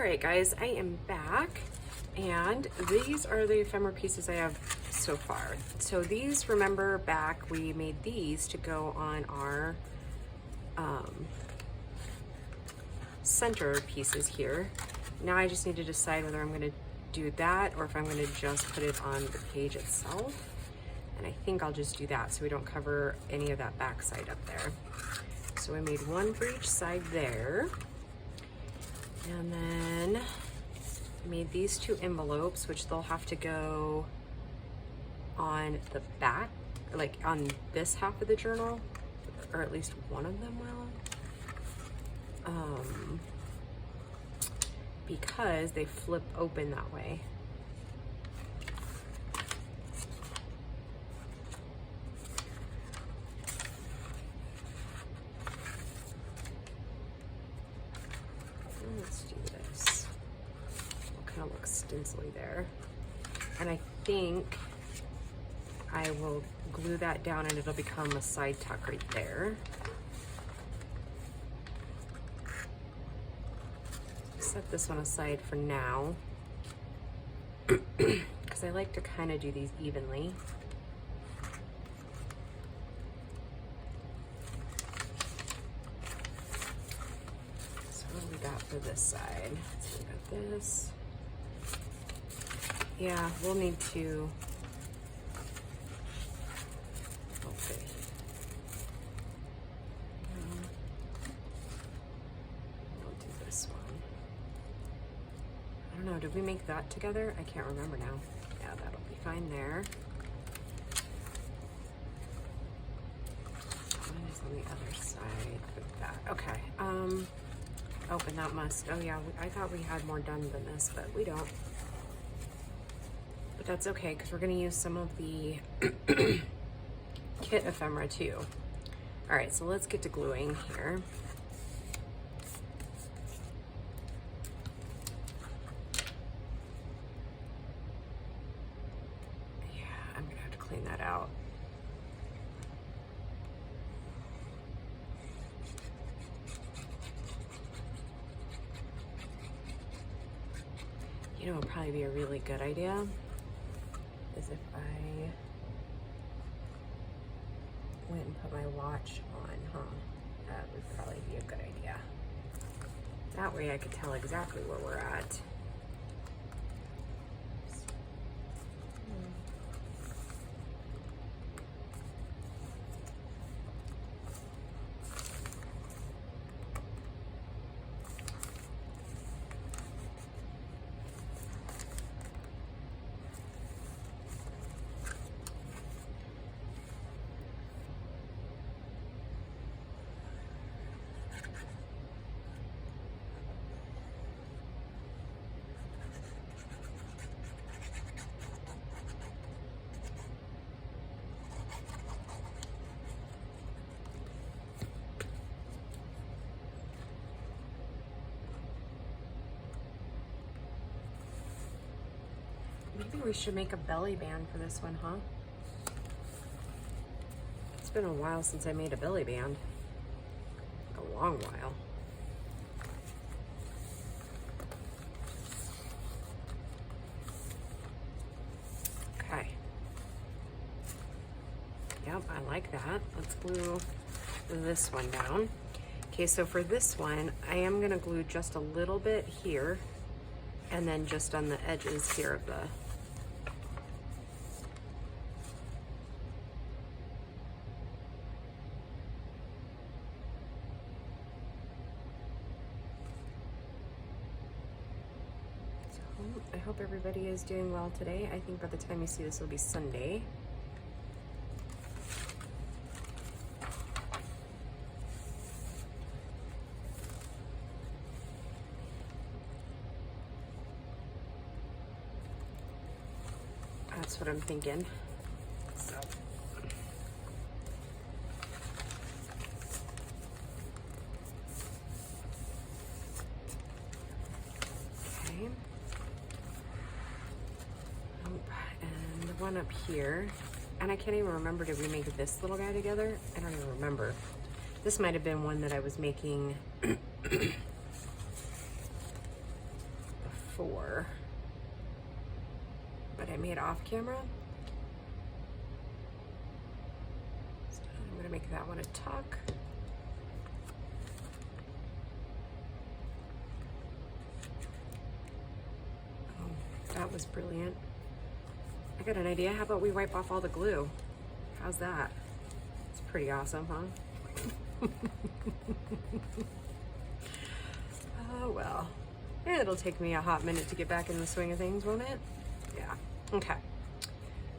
right, guys, I am back, and these are the ephemera pieces I have so far. So these, remember back, we made these to go on our center pieces here. Now I just need to decide whether I'm going to do that or if I'm going to just put it on the page itself. And I think I'll just do that so we don't cover any of that back side up there. So I made one for each side there. And then I made these two envelopes, which they'll have to go on the back, like on this half of the journal, or at least one of them will. Because they flip open that way. Let's do this. It'll kind of look stencily there. And I think I will glue that down and it'll become a side tuck right there. Set this one aside for now because I like to kind of do these evenly. So what do we got for this side? So we got this. Yeah, we'll need to. Okay. We'll do this one. I don't know, did we make that together? I can't remember now. Yeah, that'll be fine there. One is on the other side with that. Okay. Oh, and that must, oh yeah, I thought we had more done than this, but we don't. But that's okay, because we're gonna use some of the kit ephemera too. All right, so let's get to gluing here. Clean that out. You know, it would probably be a really good idea is if I went and put my watch on, huh? That would probably be a good idea. That way I could tell exactly where we're at. Maybe we should make a belly band for this one, huh? It's been a while since I made a belly band. Like a long while. Okay. Yep, I like that. Let's glue this one down. Okay, so for this one, I am gonna glue just a little bit here and then just on the edges here of the I hope everybody is doing well today. I think by the time you see this, it'll be Sunday. That's what I'm thinking. So. Okay. And the one up here, and I can't even remember, did we make this little guy together? I don't even remember. This might have been one that I was making before, but I made off camera. So I'm gonna make that one a tuck. Oh, that was brilliant. I got an idea. How about we wipe off all the glue? How's that? It's pretty awesome, huh? Oh well. It'll take me a hot minute to get back in the swing of things, won't it? Yeah. Okay.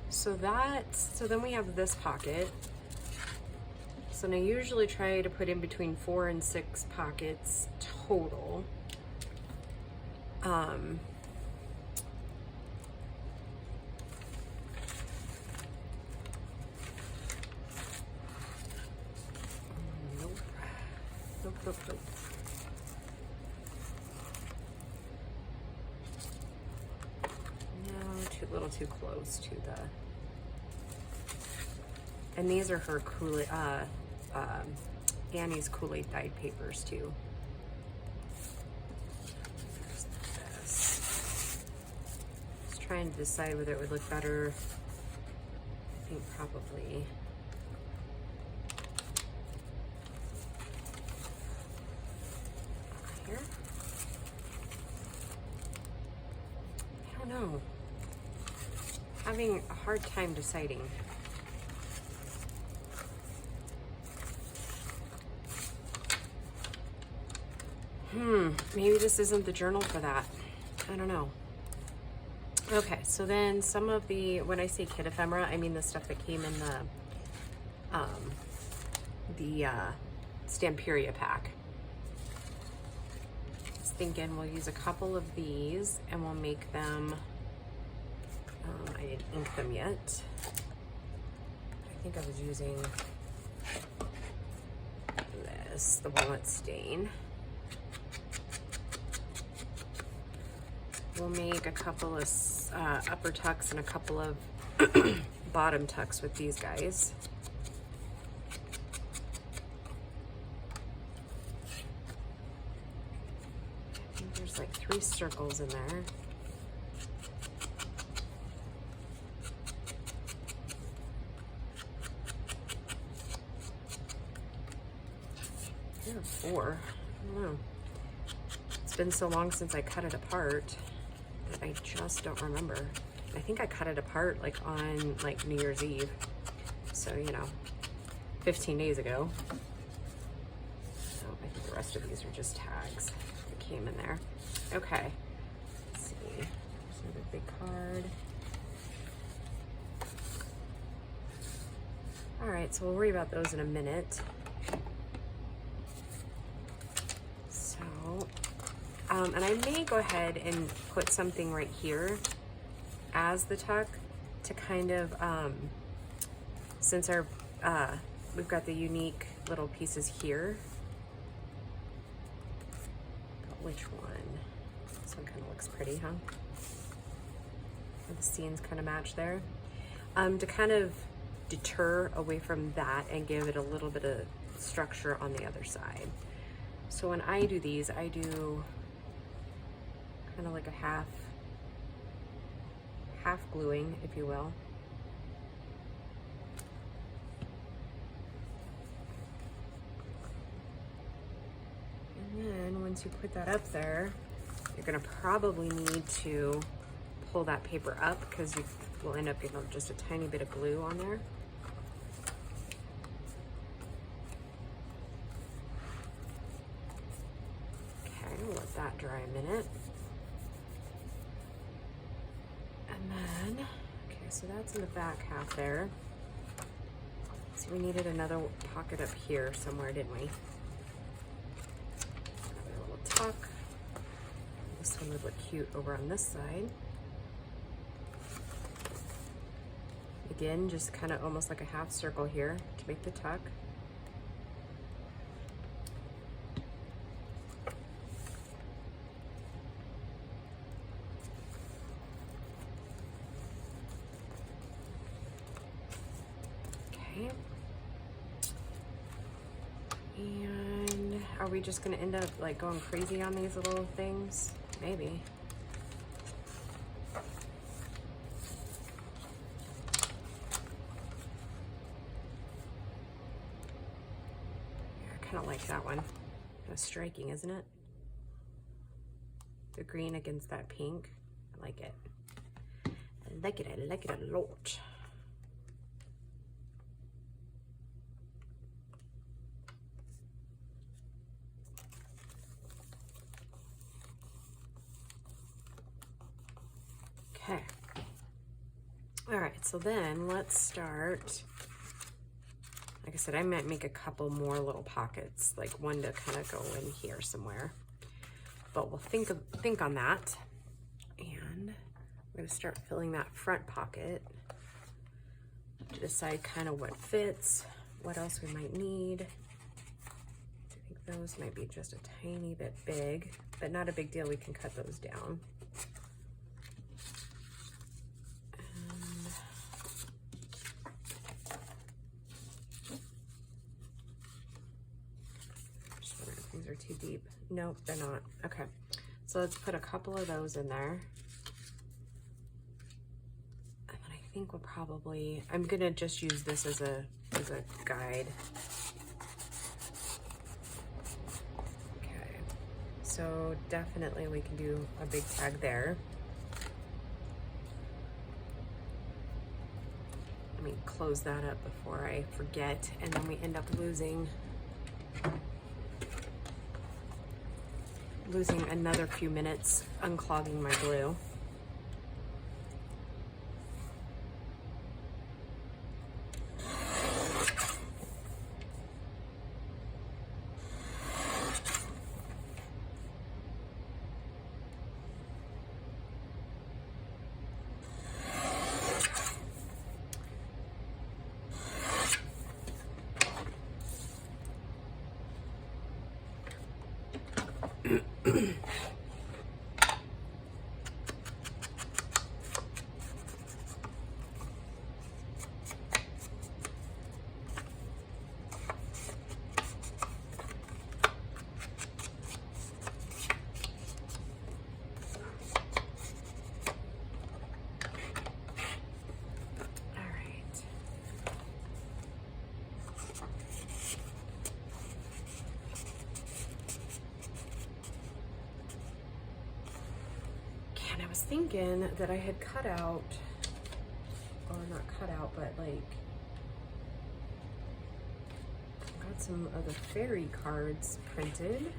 So then we have this pocket. So now I usually try to put in between 4 and 6 pockets total. Nope. No, a little too close to the. And these are her Annie's Kool-Aid dyed papers too. There's this. Just trying to decide whether it would look better. I think probably. Here. I don't know. Having a hard time deciding. Maybe this isn't the journal for that. I don't know. Okay, so then some of the, when I say kit ephemera, I mean the stuff that came in the Stamperia pack. I was thinking we'll use a couple of these and we'll make them, I didn't ink them yet. I think I was using this, the walnut stain. We'll make a couple of upper tucks and a couple of bottom tucks with these guys. I think there's like 3 circles in there. There are 4. I don't know. It's been so long since I cut it apart. I just don't remember. I think I cut it apart like on like New Year's Eve. So, you know, 15 days ago. So I think the rest of these are just tags that came in there. Okay, let's see. There's another big card. All right, so we'll worry about those in a minute. And I may go ahead and put something right here as the tuck to kind of, since our, we've got the unique little pieces here. But which one? This one kind of looks pretty, huh? The scenes kind of match there. To kind of deter away from that and give it a little bit of structure on the other side. So when I do these, I do kind of like a half gluing, if you will. And then once you put that up there, you're gonna probably need to pull that paper up because you will end up getting just a tiny bit of glue on there. Okay, we'll let that dry a minute. And then, okay, so that's in the back half there. So we needed another pocket up here somewhere, didn't we? Another little tuck. This one would look cute over on this side. Again, just kind of almost like a half circle here to make the tuck. Okay. And are we just gonna end up like going crazy on these little things? Maybe. kind of like that one. Kind of striking, isn't it? The green against that pink. I like it. I like it. I like it a lot. Okay. All right, so then let's start. Like I said, I might make a couple more little pockets, like one to kind of go in here somewhere. But we'll think on that. And I'm going to start filling that front pocket to decide kind of what fits, what else we might need. I think those might be just a tiny bit big, but not a big deal. We can cut those down. Are too deep. Nope, they're not. Okay, so let's put a couple of those in there. And then I think we'll probably, I'm gonna just use this as a guide. Okay, so definitely we can do a big tag there. Let me close that up before I forget, and then we end up losing another few minutes unclogging my glue. Thinking that I had cut out, or not cut out, but like got some of the fairy cards printed.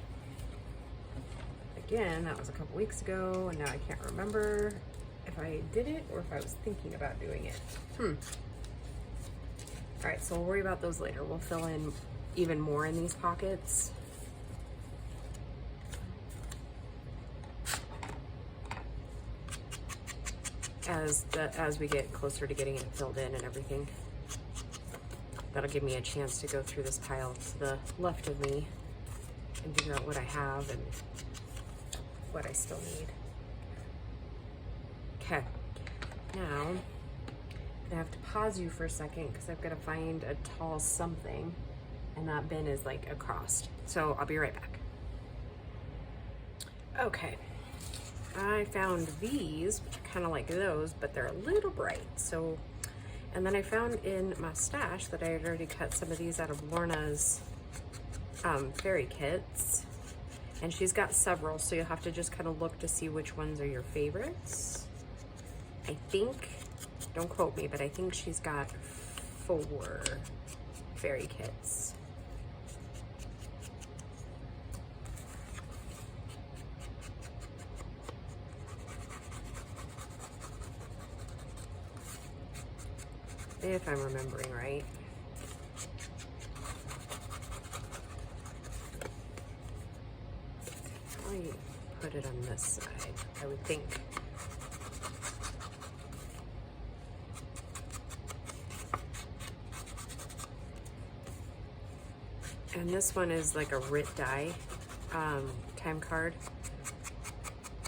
Again, that was a couple weeks ago, and now I can't remember if I did it or if I was thinking about doing it. All right, so we'll worry about those later. We'll fill in even more in these pockets. As we get closer to getting it filled in and everything. That'll give me a chance to go through this pile to the left of me and figure out what I have and what I still need. Okay, now I'm gonna have to pause you for a second because I've got to find a tall something, and that bin is like across. So I'll be right back. Okay. I found these, which are kind of like those, but they're a little bright. So, and then I found in my stash that I had already cut some of these out of Lorna's fairy kits. And she's got several, so you'll have to just kind of look to see which ones are your favorites. I think, don't quote me, but I think she's got 4 fairy kits. If I'm remembering right. Probably put it on this side, I would think. And this one is like a Rit die time card.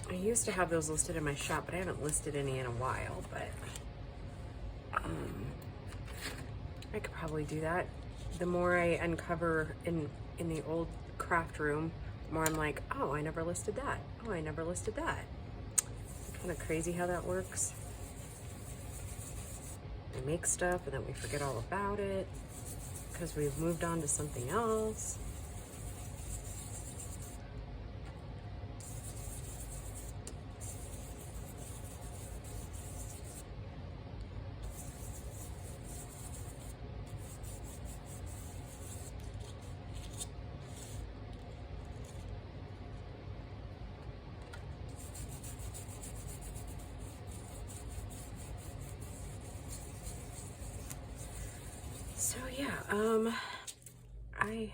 I used to have those listed in my shop, but I haven't listed any in a while, but I could probably do that. The more I uncover in the old craft room, the more I'm like, oh, I never listed that. Oh, I never listed that. Kind of crazy how that works. We make stuff and then we forget all about it because we've moved on to something else. So yeah, I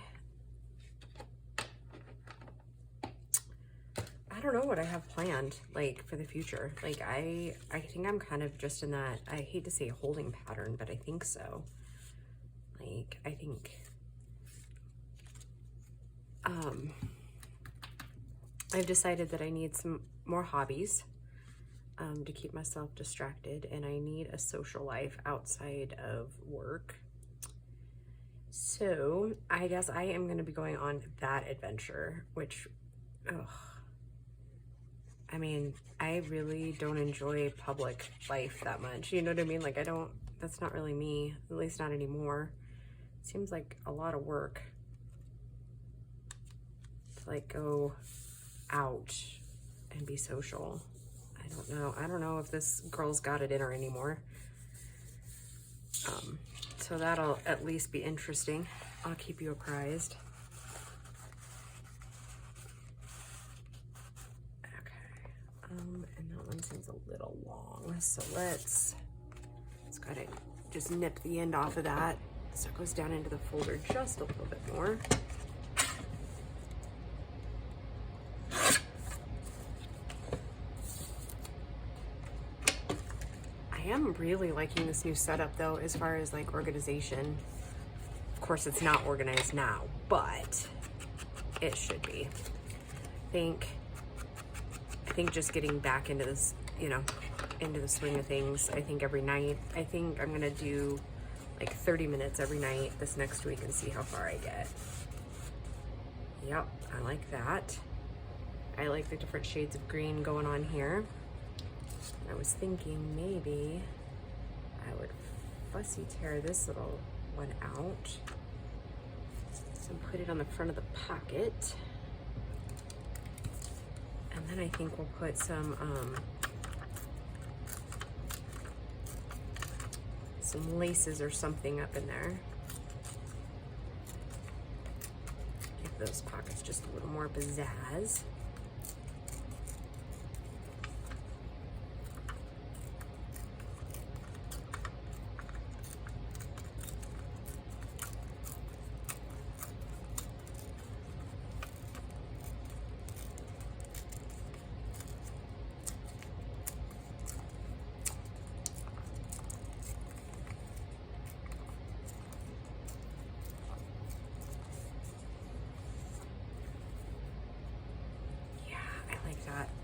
don't know what I have planned, like, for the future. Like, I think I'm kind of just in that, I hate to say holding pattern, but I think so. Like, I think, I've decided that I need some more hobbies, to keep myself distracted, and I need a social life outside of work. So I guess I am going to be going on that adventure, which, ugh, I mean, I really don't enjoy public life that much. You know what I mean? Like, that's not really me, at least not anymore. It seems like a lot of work to like go out and be social. I don't know if this girl's got it in her anymore. So that'll at least be interesting. I'll keep you apprised. And that one seems a little long, so let's gotta just nip the end off of that so it goes down into the folder just a little bit more. I am really liking this new setup though, as far as like organization. Of course it's not organized now, but it should be. I think just getting back into this, you know, into the swing of things. I think every night, I think I'm gonna do like 30 minutes every night this next week and see how far I get. Yep, I like that. I like the different shades of green going on here. I was thinking maybe I would fussy tear this little one out and put it on the front of the pocket. And then I think we'll put some laces or something up in there. Give those pockets just a little more pizzazz.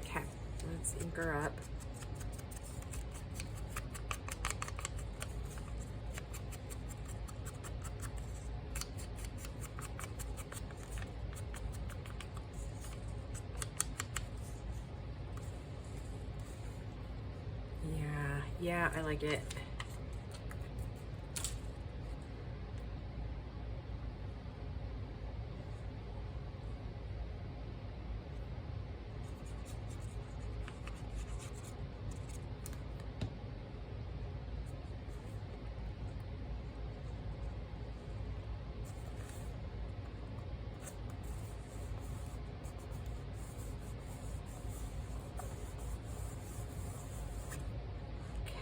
Okay, let's ink her up. Yeah, I like it.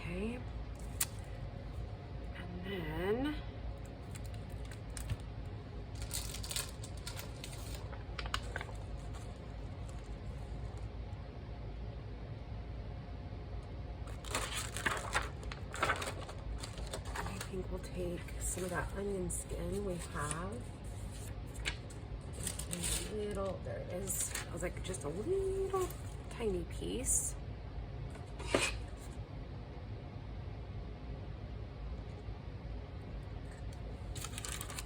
Okay. And then I think we'll take some of that onion skin we have. And a little, there it is. I was like just a little tiny piece.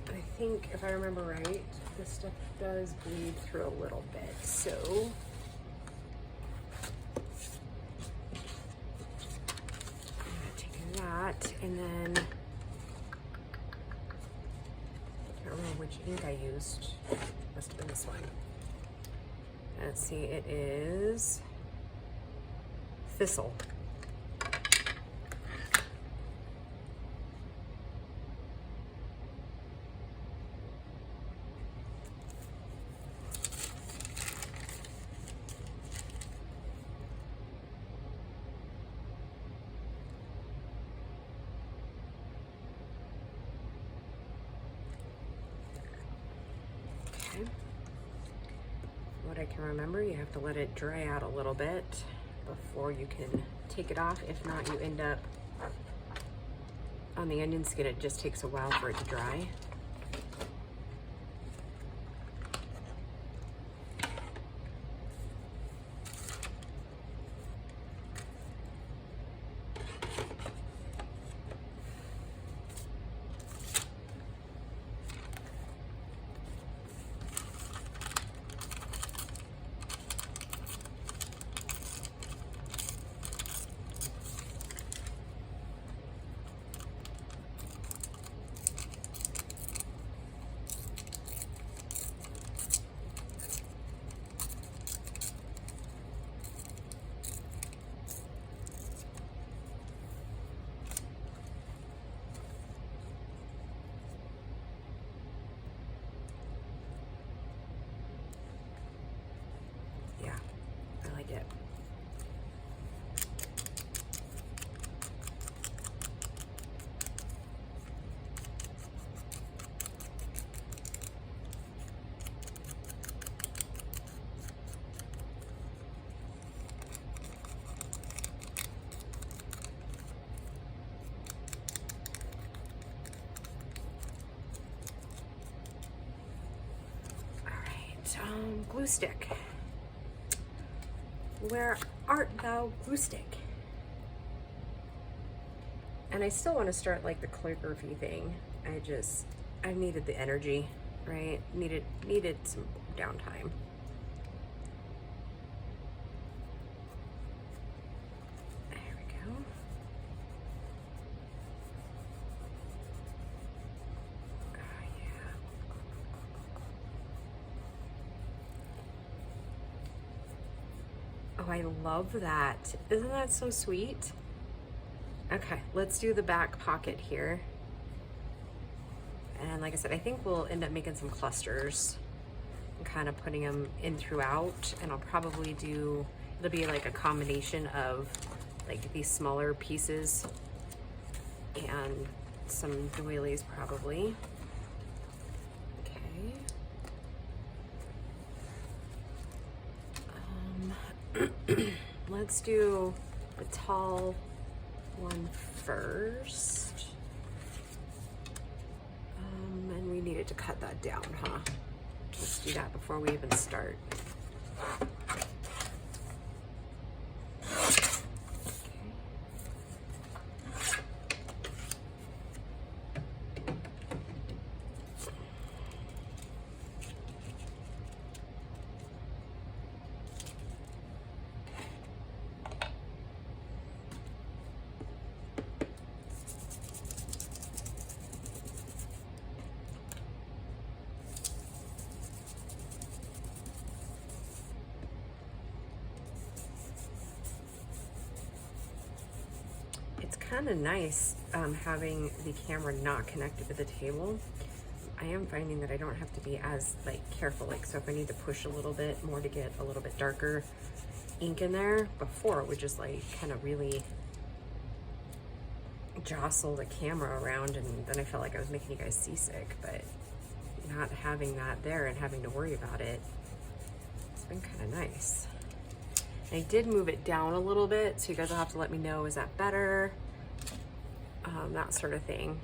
I think if I remember right, this stuff does bleed through a little bit, so I'm gonna take that, and then I can't remember which ink I used. Must have been this one. Let's see, it is Thistle. I can remember, you have to let it dry out a little bit before you can take it off. If not, you end up, on the onion skin, it just takes a while for it to dry. Glue stick. Where art thou, glue stick? And I still want to start like the calligraphy thing. I needed the energy, right? Needed some downtime. There we go. Oh, yeah. Oh, I love that. Isn't that so sweet? Okay, let's do the back pocket here. And like I said, I think we'll end up making some clusters and kind of putting them in throughout. And I'll probably do, it'll be like a combination of like these smaller pieces and some doilies probably. Okay. Let's do the tall one first. And we needed to cut that down, huh? Let's do that before we even start. It's kind of nice having the camera not connected to the table. I am finding that I don't have to be as like careful. Like, so if I need to push a little bit more to get a little bit darker ink in there, before it would just like kind of really jostle the camera around, and then I felt like I was making you guys seasick. But not having that there and having to worry about it, it's been kind of nice. I did move it down a little bit, so you guys will have to let me know, is that better? That sort of thing.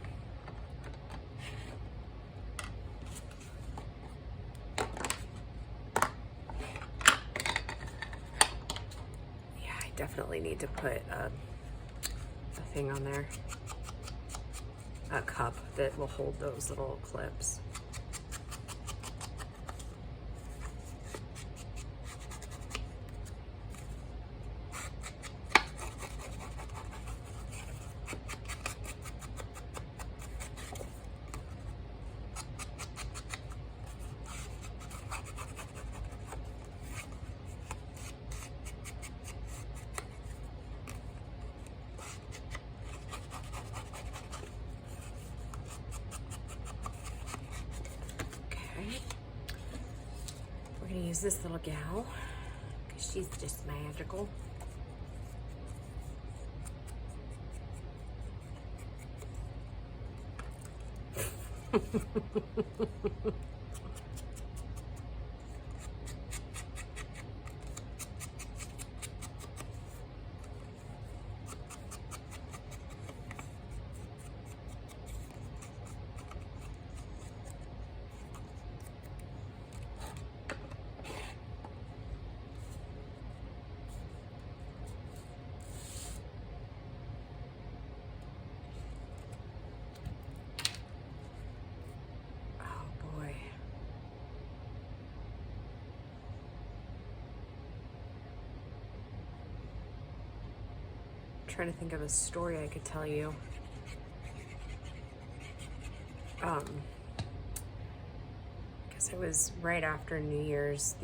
Yeah, I definitely need to put a thing on there, a cup that will hold those little clips. Use this little gal because she's just magical. trying to think of a story I could tell you. Guess it was right after New Year's.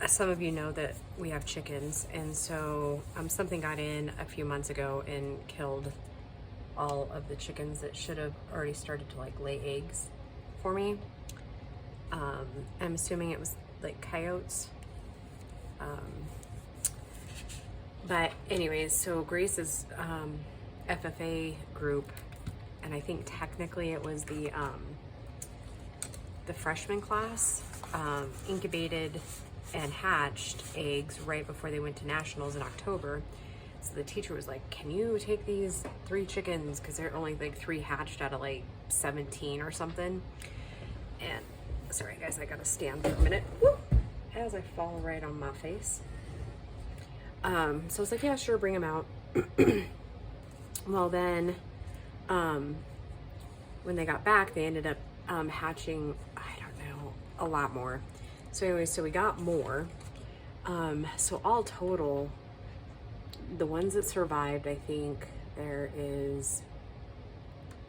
Some of you know that we have chickens, and so something got in a few months ago and killed all of the chickens that should have already started to like lay eggs for me. I'm assuming it was like coyotes. But anyways, so Grace's FFA group, and I think technically it was the freshman class, incubated and hatched eggs right before they went to nationals in October. So the teacher was like, can you take these 3 chickens? Because they're only like 3 hatched out of like 17 or something. And sorry guys, I gotta stand for a minute. Woo! As I fall right on my face. So I was like, yeah, sure, bring them out. Well then, when they got back, they ended up hatching, I don't know, a lot more. So anyway, so we got more. So all total, the ones that survived, I think there is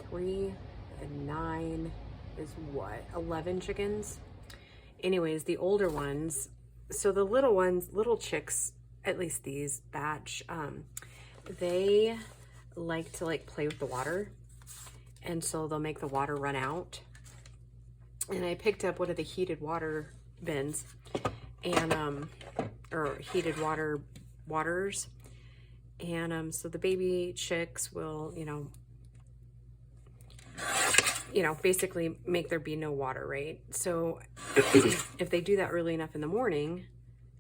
3 and 9 is what? 11 chickens? Anyways, the older ones, so the little ones, little chicks, at least these batch, they like to like play with the water. And so they'll make the water run out. And I picked up one of the heated water bins and, or heated waters. And, so the baby chicks will, you know, basically make there be no water, right? So if they do that early enough in the morning,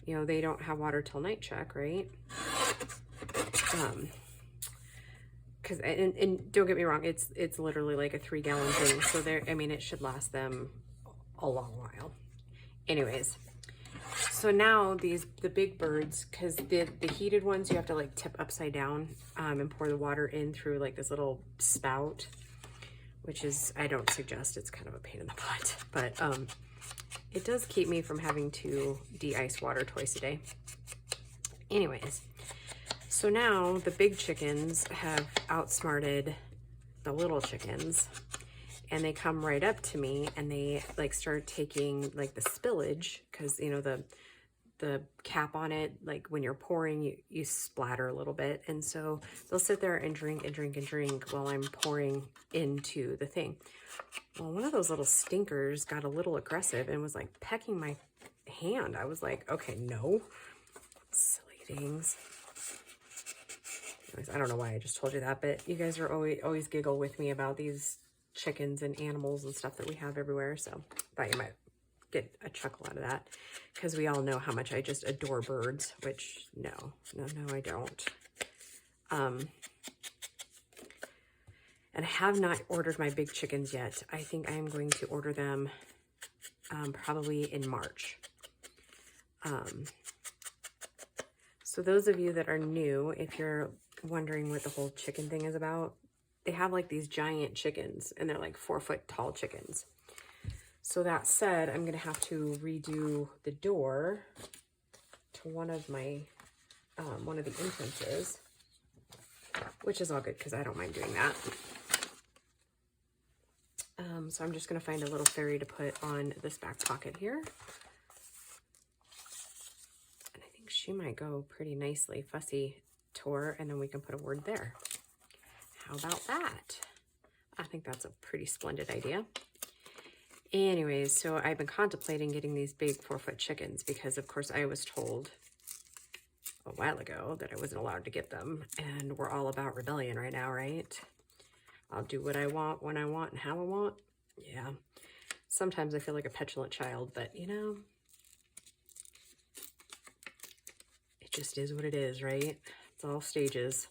you know, they don't have water till night check, right? Cause, and don't get me wrong, it's literally like a 3-gallon thing. So there, I mean, it should last them a long while. Anyways, so now the big birds, cause the heated ones, you have to like tip upside down, and pour the water in through like this little spout, which is, I don't suggest, it's kind of a pain in the butt, but, it does keep me from having to de-ice water twice a day. Anyways, so now the big chickens have outsmarted the little chickens, and they come right up to me and they like start taking like the spillage, because you know the cap on it, like when you're pouring, you splatter a little bit, and so they'll sit there and drink and drink and drink while I'm pouring into the thing. Well, one of those little stinkers got a little aggressive and was like pecking my hand. I was like, okay, no. Silly things. Anyways, I don't know why I just told you that, but you guys are always giggle with me about these chickens and animals and stuff that we have everywhere, so thought you might get a chuckle out of that, because we all know how much I just adore birds, which no, I don't. And I have not ordered my big chickens yet. I think I am going to order them probably in March. So those of you that are new, if you're wondering what the whole chicken thing is about, they have like these giant chickens, and they're like 4-foot tall chickens. So that said, I'm gonna have to redo the door to one of my, one of the entrances, which is all good because I don't mind doing that. So I'm just gonna find a little fairy to put on this back pocket here. And I think she might go pretty nicely. Fussy tour, and then we can put a word there. How about that? I think that's a pretty splendid idea. Anyways, so I've been contemplating getting these big 4-foot chickens because of course I was told a while ago that I wasn't allowed to get them, and we're all about rebellion right now, right? I'll do what I want, when I want, and how I want. Yeah. Sometimes I feel like a petulant child, but you know, it just is what it is, right? It's all stages.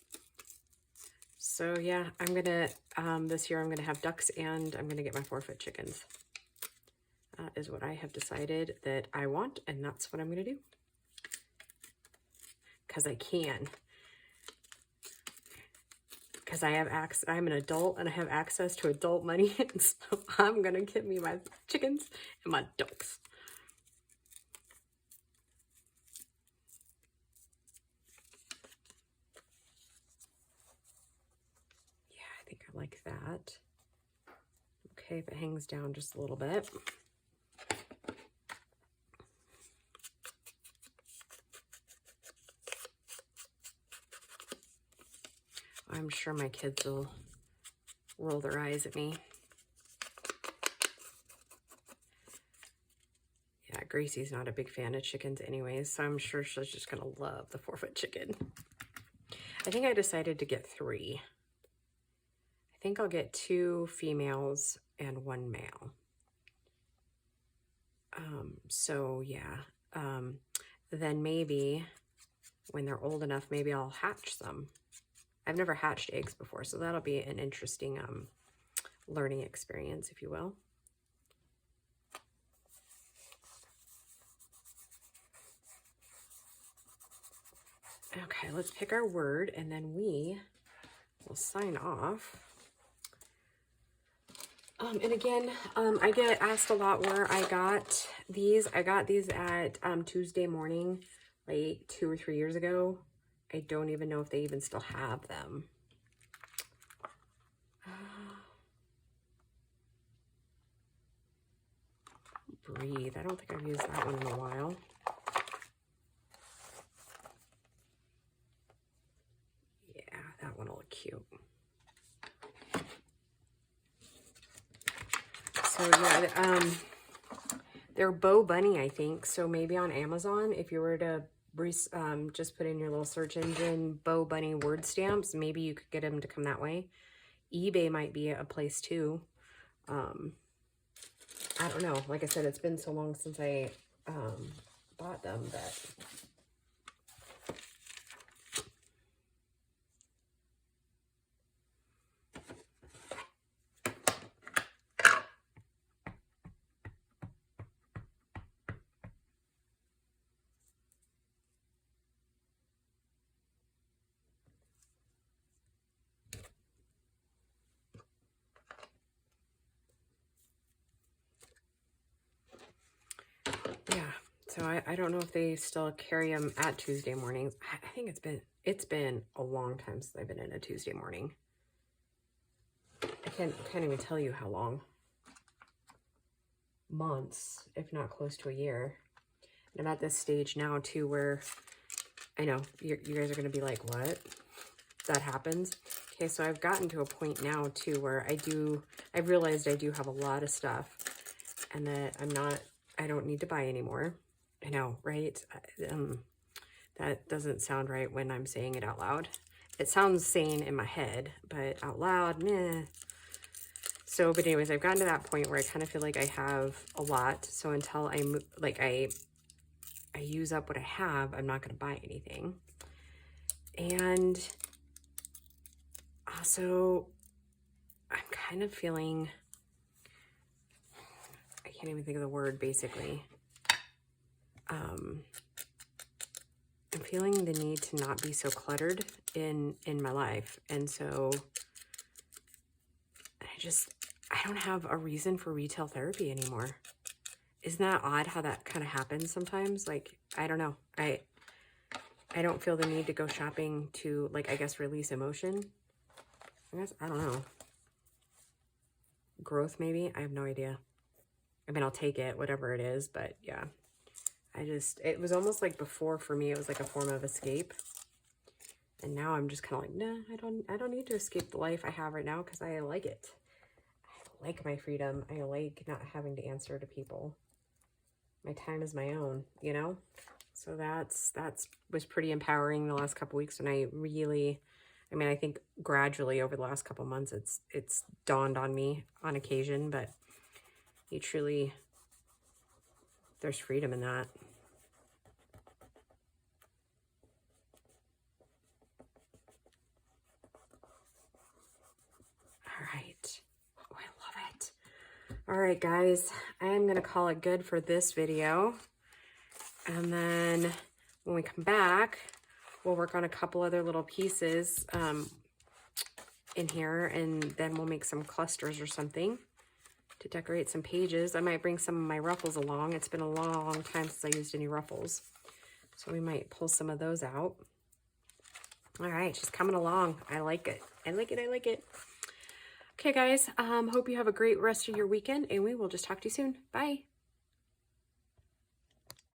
So yeah, I'm gonna, this year I'm gonna have ducks, and I'm gonna get my 4-foot chickens. Is what I have decided that I want, and that's what I'm gonna do. Because I can. Because I have access, I'm an adult and I have access to adult money, and so I'm gonna get me my chickens and my ducks. I like that. Okay, if it hangs down just a little bit. I'm sure my kids will roll their eyes at me. Yeah, Gracie's not a big fan of chickens anyways, so I'm sure she's just gonna love the 4-foot chicken. I think I decided to get 3. I think I'll get 2 females and 1 male. So yeah, then maybe when they're old enough, maybe I'll hatch some. I've never hatched eggs before, so that'll be an interesting learning experience, if you will. Okay, let's pick our word, and then we will sign off. And again, I get asked a lot where I got these. I got these at Tuesday morning, like 2 or 3 years ago. I don't even know if they even still have them. Breathe. I don't think I've used that one in a while. Yeah, that one will look cute. So yeah, they're Bow Bunny, I think. So maybe on Amazon, if you were to just put in your little search engine, Bow Bunny word stamps, maybe you could get them to come that way. eBay might be a place too. I don't know. Like I said, it's been so long since I bought them that... Yeah, so I don't know if they still carry them at Tuesday mornings. I think it's been a long time since I've been in a Tuesday morning. I can't even tell you how long. Months, if not close to a year. And I'm at this stage now too where I know you guys are going to be like, what? That happens? Okay, so I've gotten to a point now too where I've realized I do have a lot of stuff and that I don't need to buy anymore. I know, right? That doesn't sound right when I'm saying it out loud. It sounds sane in my head, but out loud, meh. So, but anyways, I've gotten to that point where I kind of feel like I have a lot. So until I use up what I have, I'm not going to buy anything. And also, I'm kind of feeling, I can't even think of the word, basically. I'm feeling the need to not be so cluttered in my life. And so I don't have a reason for retail therapy anymore. Isn't that odd how that kind of happens sometimes? Like, I don't know. I don't feel the need to go shopping to, like, I guess, release emotion. I don't know. Growth, maybe? I have no idea. I mean, I'll take it, whatever it is, but yeah. It was almost like before for me, it was like a form of escape. And now I'm just kind of like, nah, I don't need to escape the life I have right now because I like it. I like my freedom. I like not having to answer to people. My time is my own, you know? So that's was pretty empowering the last couple weeks, and I mean, I think gradually over the last couple months it's dawned on me on occasion, but there's freedom in that. All right. Oh, I love it. All right, guys, I am going to call it good for this video. And then when we come back, we'll work on a couple other little pieces in here, and then we'll make some clusters or something to decorate some pages. I might bring some of my ruffles along. It's been a long time since I used any ruffles, so we might pull some of those out. All right, she's coming along. I like it. I like it. I like it. Okay guys, hope you have a great rest of your weekend and we will just talk to you soon. Bye.